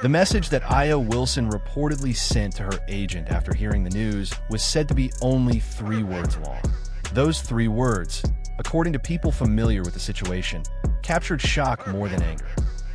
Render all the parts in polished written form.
The message that Aya Wilson reportedly sent to her agent after hearing the news was said to be only 3 words long. Those 3 words, according to people familiar with the situation, captured shock more than anger.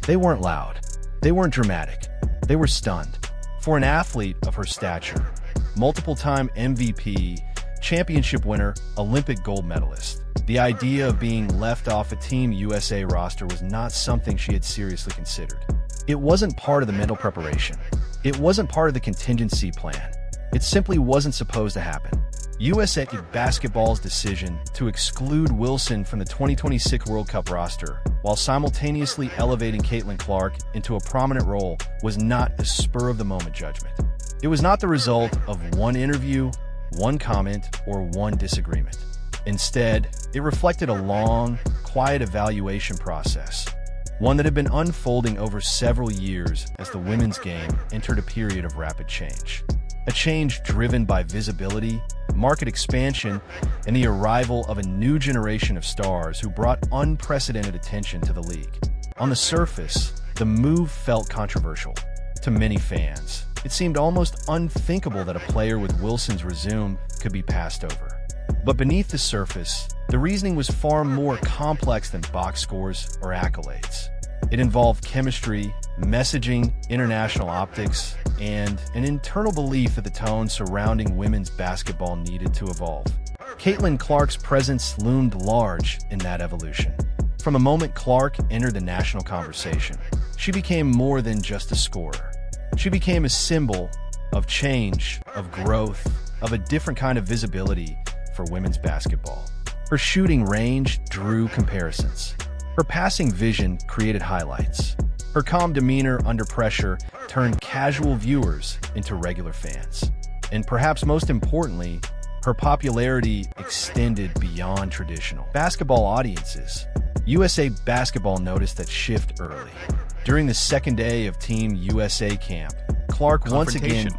They weren't loud. They weren't dramatic. They were stunned. For an athlete of her stature, multiple-time MVP, championship winner, Olympic gold medalist, the idea of being left off a Team USA roster was not something she had seriously considered. It wasn't part of the mental preparation. It wasn't part of the contingency plan. It simply wasn't supposed to happen. USA Basketball's decision to exclude Wilson from the 2026 World Cup roster, while simultaneously elevating Caitlin Clark into a prominent role, was not a spur-of-the-moment judgment. It was not the result of one interview, one comment, or one disagreement. Instead, it reflected a long, quiet evaluation process, one that had been unfolding over several years as the women's game entered a period of rapid change. A change driven by visibility, market expansion, and the arrival of a new generation of stars who brought unprecedented attention to the league. On the surface, the move felt controversial. To many fans, it seemed almost unthinkable that a player with Wilson's resume could be passed over. But beneath the surface, the reasoning was far more complex than box scores or accolades. It involved chemistry, messaging, international optics, and an internal belief that the tone surrounding women's basketball needed to evolve. Caitlin Clark's presence loomed large in that evolution. From the moment Clark entered the national conversation, she became more than just a scorer. She became a symbol of change, of growth, of a different kind of visibility for women's basketball. Her shooting range drew comparisons. Her passing vision created highlights. Her calm demeanor under pressure turned casual viewers into regular fans. And perhaps most importantly, her popularity extended beyond traditional basketball audiences. USA Basketball noticed that shift early. During the second day of Team USA camp, Clark once again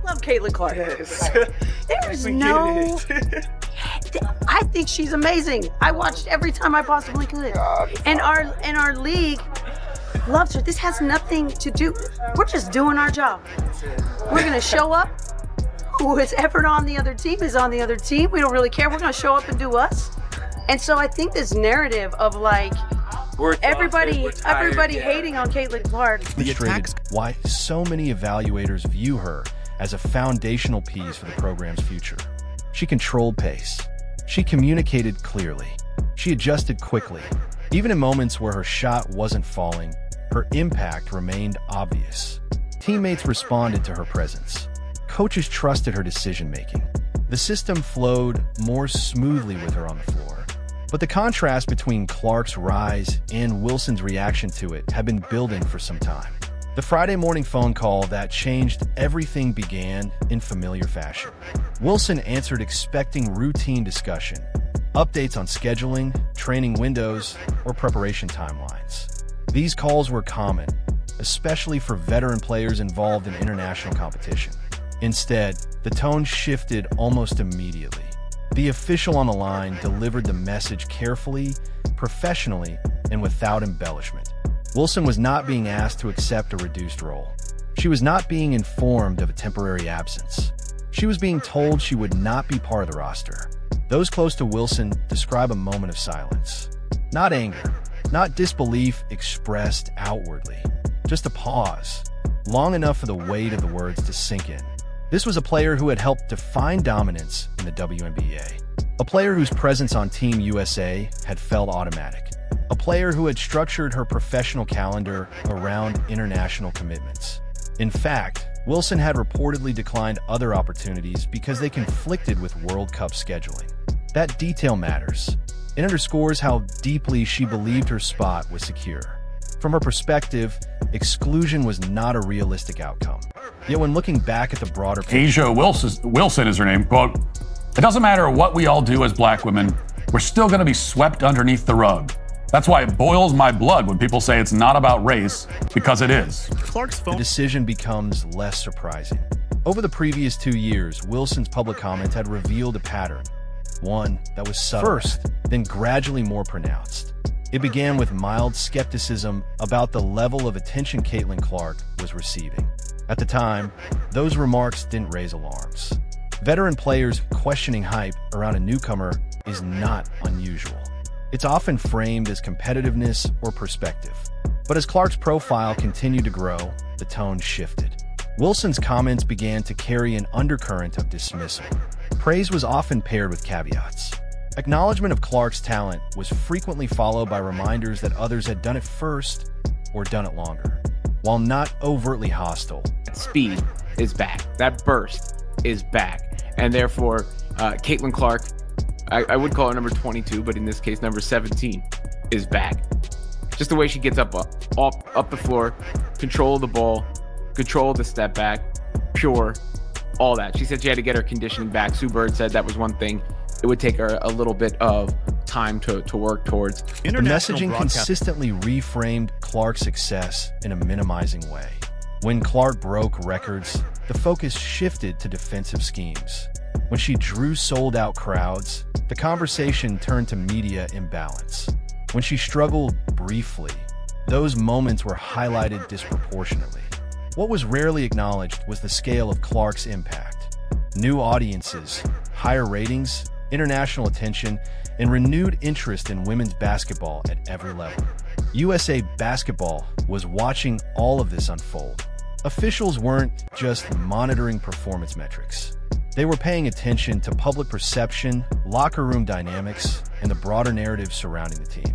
love Caitlin Clark. Yes. There's no... I think she's amazing. I watched every time I possibly could. And our league loves her. This has nothing to do... We're just doing our job. We're going to show up. Who is ever on the other team is on the other team. We don't really care. We're going to show up and do us. And so I think this narrative of like everybody hating on Caitlin Clark demonstrated why so many evaluators view her as a foundational piece for the program's future. She controlled pace. She communicated clearly. She adjusted quickly. Even in moments where her shot wasn't falling, her impact remained obvious. Teammates responded to her presence. Coaches trusted her decision-making. The system flowed more smoothly with her on the floor. But the contrast between Clark's rise and Wilson's reaction to it had been building for some time. The Friday morning phone call that changed everything began in familiar fashion. Wilson answered expecting routine discussion, updates on scheduling, training windows, or preparation timelines. These calls were common, especially for veteran players involved in international competition. Instead, the tone shifted almost immediately. The official on the line delivered the message carefully, professionally, and without embellishment. Wilson was not being asked to accept a reduced role. She was not being informed of a temporary absence. She was being told she would not be part of the roster. Those close to Wilson describe a moment of silence. Not anger, not disbelief expressed outwardly, just a pause, long enough for the weight of the words to sink in. This was a player who had helped define dominance in the WNBA. A player whose presence on Team USA had felt automatic. A player who had structured her professional calendar around international commitments. In fact, Wilson had reportedly declined other opportunities because they conflicted with World Cup scheduling. That detail matters. It underscores how deeply she believed her spot was secure. From her perspective, exclusion was not a realistic outcome. Yet when looking back at the broader picture... Paige Wilson is her name. Quote, "It doesn't matter what we all do as black women, we're still going to be swept underneath the rug. That's why it boils my blood when people say it's not about race, because it is." The decision becomes less surprising. Over the previous 2 years, Wilson's public comment had revealed a pattern. One that was subtle first, then gradually more pronounced. It began with mild skepticism about the level of attention Caitlin Clark was receiving. At the time, those remarks didn't raise alarms. Veteran players questioning hype around a newcomer is not unusual. It's often framed as competitiveness or perspective. But as Clark's profile continued to grow, the tone shifted. Wilson's comments began to carry an undercurrent of dismissal. Praise was often paired with caveats. Acknowledgement of Clark's talent was frequently followed by reminders that others had done it first or done it longer. While not overtly hostile, speed is back. That burst is back. And therefore, Caitlin Clark, I would call her number 22, but in this case, number 17 is back. Just the way she gets up the floor, control of the ball, control of the step back, pure, all that. She said she had to get her conditioning back. Sue Bird said that was one thing it would take her a little bit of time to work towards. The messaging consistently reframed Clark's success in a minimizing way. When Clark broke records, the focus shifted to defensive schemes. When she drew sold-out crowds, the conversation turned to media imbalance. When she struggled briefly, those moments were highlighted disproportionately. What was rarely acknowledged was the scale of Clark's impact. New audiences, higher ratings, international attention, and renewed interest in women's basketball at every level. USA Basketball was watching all of this unfold. Officials weren't just monitoring performance metrics. They were paying attention to public perception, locker room dynamics, and the broader narrative surrounding the team.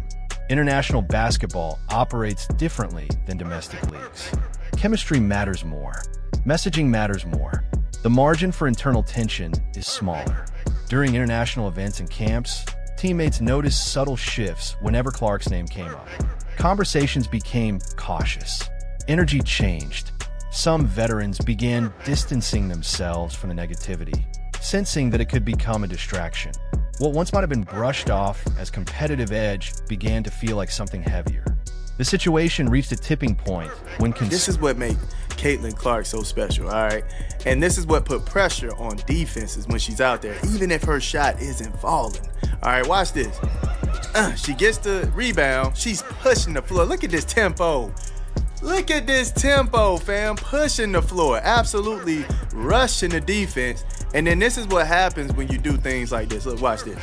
International basketball operates differently than domestic leagues. Chemistry matters more. Messaging matters more. The margin for internal tension is smaller. During international events and camps, teammates noticed subtle shifts whenever Clark's name came up. Conversations became cautious. Energy changed. Some veterans began distancing themselves from the negativity, sensing that it could become a distraction. What once might have been brushed off as competitive edge began to feel like something heavier. The situation reached a tipping point when this is what made Caitlin Clark so special, all right? And this is what put pressure on defenses when she's out there, even if her shot isn't falling. All right, watch this. She gets the rebound. She's pushing the floor. Look at this tempo. Look at this tempo, fam. Pushing the floor. Absolutely rushing the defense. And then this is what happens when you do things like this. Look, watch this.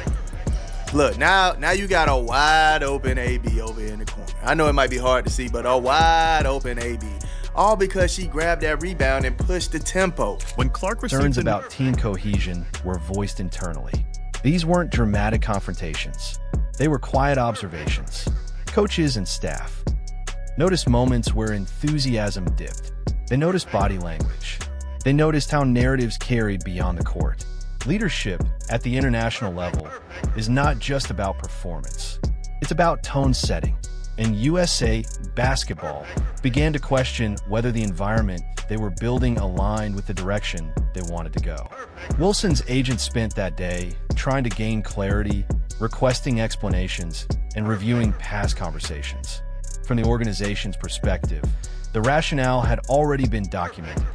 Look, now you got a wide open AB over in the corner. I know it might be hard to see, but a wide open AB. All because she grabbed that rebound and pushed the tempo. When Clark concerns about team cohesion were voiced internally. These weren't dramatic confrontations. They were quiet observations. Coaches and staff noticed moments where enthusiasm dipped. They noticed body language. They noticed how narratives carried beyond the court. Leadership at the international level is not just about performance. It's about tone setting. And USA Basketball began to question whether the environment they were building aligned with the direction they wanted to go. Wilson's agent spent that day trying to gain clarity, requesting explanations, and reviewing past conversations. From the organization's perspective, the rationale had already been documented,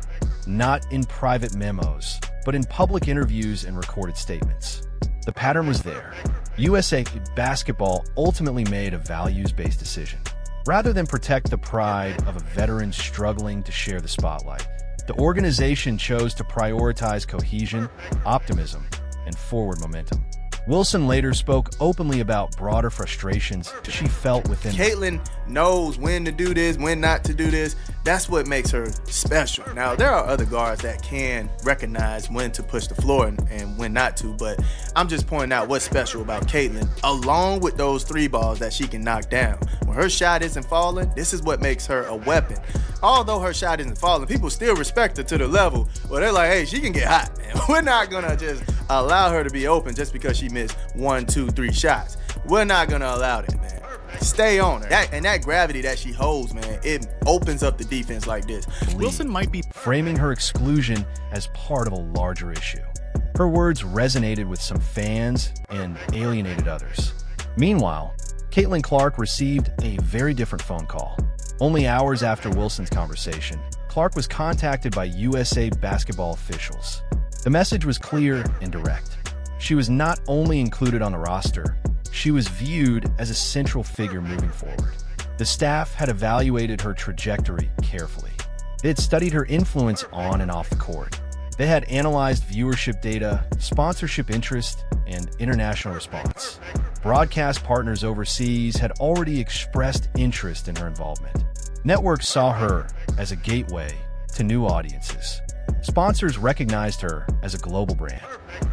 not in private memos, but in public interviews and recorded statements. The pattern was there. USA Basketball ultimately made a values-based decision. Rather than protect the pride of a veteran struggling to share the spotlight, the organization chose to prioritize cohesion, optimism, and forward momentum. Wilson later spoke openly about broader frustrations she felt within. Caitlin knows when to do this, when not to do this. That's what makes her special. Now, there are other guards that can recognize when to push the floor and when not to, but I'm just pointing out what's special about Caitlin, along with those three balls that she can knock down. When her shot isn't falling, this is what makes her a weapon. Although her shot isn't falling, people still respect her to the level where they're like, hey, she can get hot, man. We're not gonna just allow her to be open just because she missed 1, 2, 3 shots. We're not gonna allow that, man. Stay on her. That gravity that she holds, man, it opens up the defense like this. Wilson might be framing her exclusion as part of a larger issue. Her words resonated with some fans and alienated others. Meanwhile, Caitlin Clark received a very different phone call. Only hours after Wilson's conversation, Clark was contacted by USA Basketball officials. The message was clear and direct. She was not only included on the roster, she was viewed as a central figure moving forward. The staff had evaluated her trajectory carefully. They had studied her influence on and off the court. They had analyzed viewership data, sponsorship interest, and international response. Broadcast partners overseas had already expressed interest in her involvement. Networks saw her as a gateway to new audiences. Sponsors recognized her as a global brand.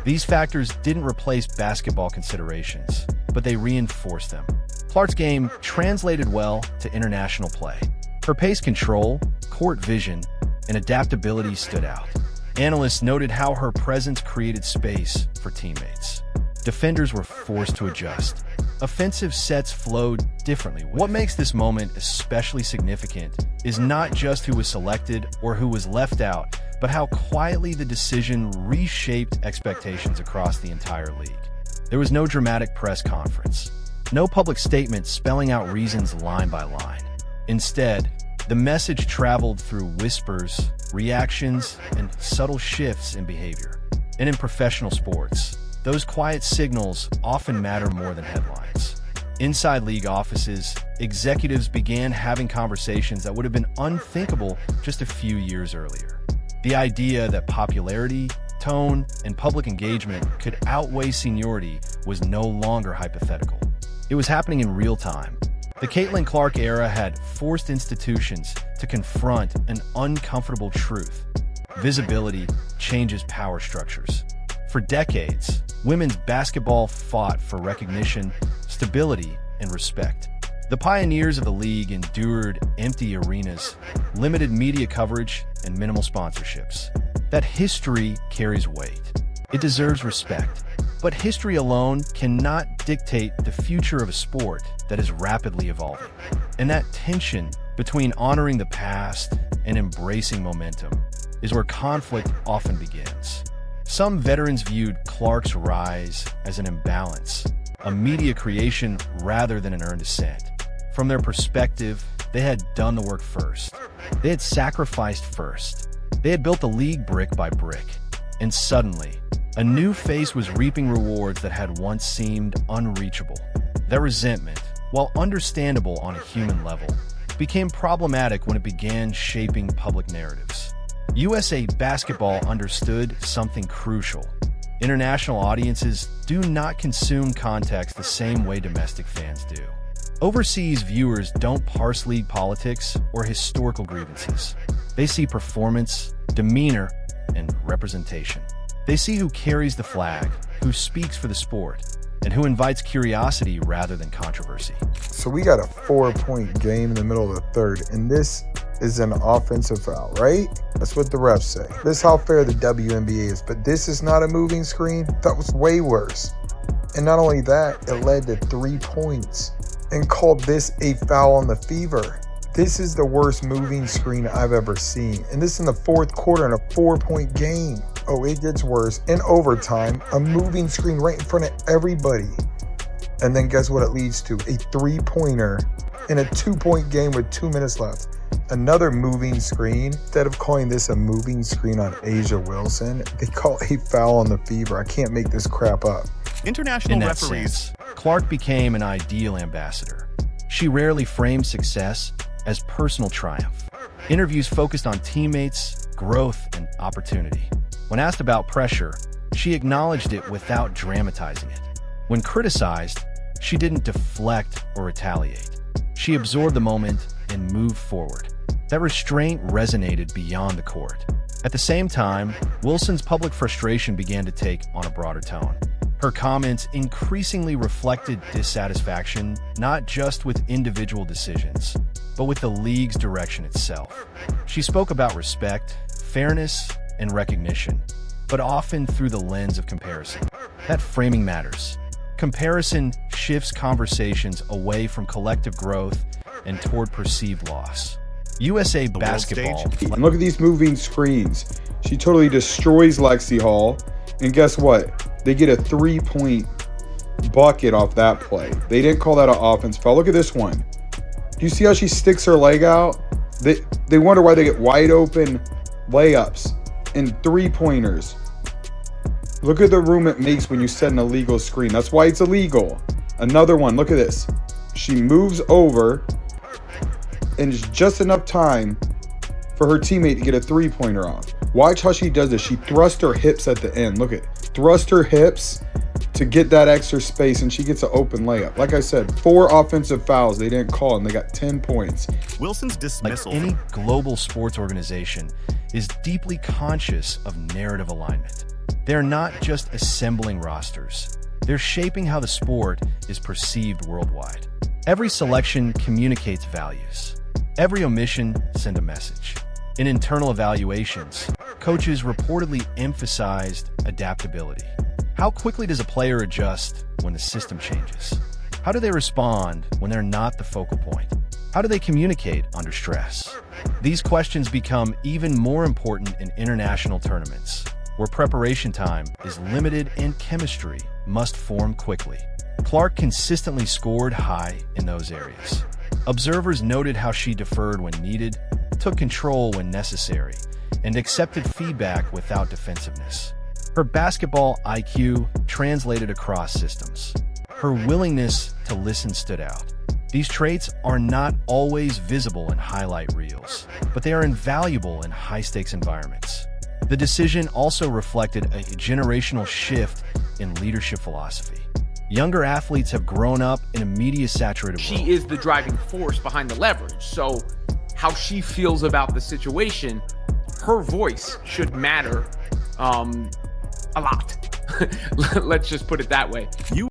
These factors didn't replace basketball considerations, but they reinforced them. Clark's game translated well to international play. Her pace control, court vision, and adaptability stood out. Analysts noted how her presence created space for teammates. Defenders were forced to adjust. Offensive sets flowed differently. What makes this moment especially significant is not just who was selected or who was left out, but how quietly the decision reshaped expectations across the entire league. There was no dramatic press conference, no public statement spelling out reasons line by line. Instead, the message traveled through whispers, reactions, and subtle shifts in behavior. And in professional sports, those quiet signals often matter more than headlines. Inside league offices, executives began having conversations that would have been unthinkable just a few years earlier. The idea that popularity, tone, and public engagement could outweigh seniority was no longer hypothetical. It was happening in real time. The Caitlin Clark era had forced institutions to confront an uncomfortable truth. Visibility changes power structures. For decades, women's basketball fought for recognition, stability, and respect. The pioneers of the league endured empty arenas, limited media coverage, and minimal sponsorships. That history carries weight. It deserves respect. But history alone cannot dictate the future of a sport that is rapidly evolving. And that tension between honoring the past and embracing momentum is where conflict often begins. Some veterans viewed Clark's rise as an imbalance, a media creation rather than an earned ascent. From their perspective, they had done the work first. They had sacrificed first. They had built the league brick by brick. And suddenly, a new face was reaping rewards that had once seemed unreachable. Their resentment, while understandable on a human level, became problematic when it began shaping public narratives. USA Basketball understood something crucial. International audiences do not consume context the same way domestic fans do. Overseas viewers don't parse league politics or historical grievances. They see performance, demeanor, and representation. They see who carries the flag, who speaks for the sport, and who invites curiosity rather than controversy. So we got a 4-point game in the middle of the third, and this is an offensive foul, right? That's what the refs say. This is how fair the WNBA is, but this is not a moving screen. That was way worse. And not only that, it led to 3 points and called this a foul on the Fever. This is the worst moving screen I've ever seen. And this in the fourth quarter in a 4-point game. Oh, it gets worse. In overtime, a moving screen right in front of everybody. And then guess what it leads to? A 3-pointer in a 2-point game with 2 minutes left. Another moving screen. Instead of calling this a moving screen on A'ja Wilson, they call a foul on the Fever. I can't make this crap up. International in that referees. Sense, Clark became an ideal ambassador. She rarely framed success as personal triumph. Interviews focused on teammates, growth, and opportunity. When asked about pressure, she acknowledged it without dramatizing it. When criticized, she didn't deflect or retaliate. She absorbed the moment and moved forward. That restraint resonated beyond the court. At the same time, Wilson's public frustration began to take on a broader tone. Her comments increasingly reflected dissatisfaction, not just with individual decisions, but with the league's direction itself. She spoke about respect, fairness, and recognition, but often through the lens of comparison. That framing matters. Comparison shifts conversations away from collective growth and toward perceived loss. USA Basketball. And look at these moving screens. She totally destroys Lexi Hall. And guess what? They get a 3-point bucket off that play. They didn't call that an offense foul. Look at this one. Do you see how she sticks her leg out? They wonder why they get wide open layups and 3-pointers. Look at the room it makes when you set an illegal screen. That's why it's illegal. Another one. Look at this. She moves over, and it's just enough time for her teammate to get a three-pointer off. Watch how she does this. She thrusts her hips at the end. Look at, thrust her hips to get that extra space, and she gets an open layup. Like I said, 4 offensive fouls they didn't call, and they got 10 points. Wilson's dismissal. Like any global sports organization is deeply conscious of narrative alignment. They're not just assembling rosters. They're shaping how the sport is perceived worldwide. Every selection communicates values. Every omission sends a message. In internal evaluations, coaches reportedly emphasized adaptability. How quickly does a player adjust when the system changes? How do they respond when they're not the focal point? How do they communicate under stress? These questions become even more important in international tournaments, where preparation time is limited and chemistry must form quickly. Clark consistently scored high in those areas. Observers noted how she deferred when needed, took control when necessary, and accepted feedback without defensiveness. Her basketball IQ translated across systems. Her willingness to listen stood out. These traits are not always visible in highlight reels, but they are invaluable in high-stakes environments. The decision also reflected a generational shift in leadership philosophy. Younger athletes have grown up in a media-saturated world. She is the driving force behind the leverage. So how she feels about the situation, her voice should matter a lot. Let's just put it that way.